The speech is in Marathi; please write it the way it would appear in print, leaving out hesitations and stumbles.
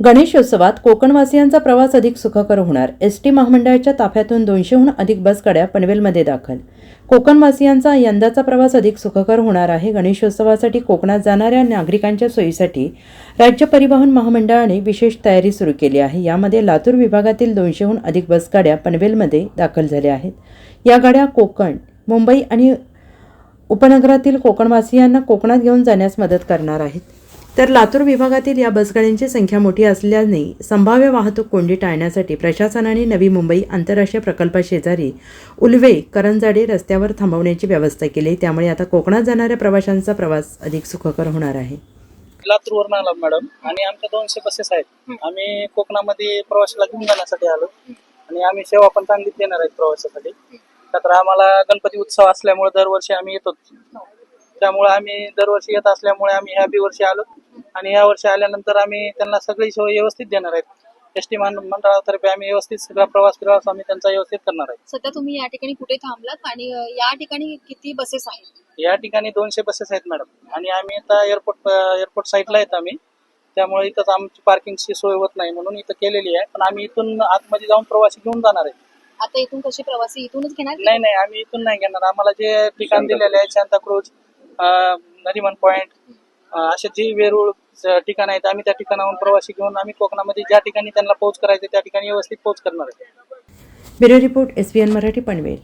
गणेशोत्सवात कोकणवासियांचा प्रवास अधिक सुखकर होणार. एसटी महामंडळाच्या ताफ्यातून 200हून अधिक बसगाड्या पनवेलमध्ये दाखल. कोकणवासियांचा यंदाचा प्रवास अधिक सुखकर होणार आहे. गणेशोत्सवासाठी कोकणात जाणाऱ्या नागरिकांच्या सोयीसाठी राज्य परिवहन महामंडळाने विशेष तयारी सुरू केली आहे. यामध्ये लातूर विभागातील 200हून अधिक बसगाड्या पनवेलमध्ये दाखल झाल्या आहेत. या गाड्या कोकण, मुंबई आणि उपनगरातील कोकणवासियांना कोकणात घेऊन जाण्यास मदत करणार आहेत. तर लातूर विभागातील या बसगाड्यांची संख्या मोठी असल्याने संभाव्य वाहतूक कोंडी टाळण्यासाठी प्रशासनाने नवी मुंबई आंतरराष्ट्रीय प्रकल्पाशेजारी उल्वे करंजाडे रस्त्यावर थांबवण्याची व्यवस्था केली. त्यामुळे आता कोकणात जाणाऱ्या प्रवाशांचा प्रवास अधिक सुखकर होणार आहे. लातूरवरून आलो मॅडम आणि आमच्या 200 बसेस आहेत. आम्ही कोकणामध्ये प्रवासाला घेऊन जाण्यासाठी आलो आणि आम्ही सेवा पण चांगलीच देणार आहेत प्रवासासाठी. तर आम्हाला गणपती उत्सव असल्यामुळे दरवर्षी आम्ही येतो, त्यामुळे आम्ही दरवर्षी येत असल्यामुळे आम्ही ह्या वर्षी आलो आणि या वर्षी आल्यानंतर आम्ही त्यांना सगळी सोय व्यवस्थित देणार आहेत. एसटी मंडळातर्फे आम्ही व्यवस्थित सगळा प्रवास आम्ही त्यांचा व्यवस्थित करणार आहे. सध्या तुम्ही या ठिकाणी कुठे थांबलात आणि या ठिकाणी किती बसेस आहेत? या ठिकाणी 200 बसेस आहेत मॅडम आणि आम्ही आता एअरपोर्ट साईडला आहेत आम्ही, त्यामुळे इथंच आमची पार्किंगची सोय होत नाही म्हणून इथं केलेली आहे. पण आम्ही इथून आतमध्ये जाऊन प्रवासी घेऊन जाणार आहे. आता इथून कसे प्रवासी इथूनच घेणार? नाही, आम्ही इथून नाही घेणार. आम्हाला जे ठिकाण दिलेले आहे सांताक्रूज, नरिमन पॉइंट, असे जी वेरूळ ठिकाण आहेत, आम्ही त्या ठिकाणाहून प्रवासी घेऊन आम्ही कोकणामध्ये ज्या ठिकाणी त्यांना पोहोच करायचे त्या ठिकाणी व्यवस्थित पोहोच करणार आहे. Bureau report, SBN Marathi, Panvel.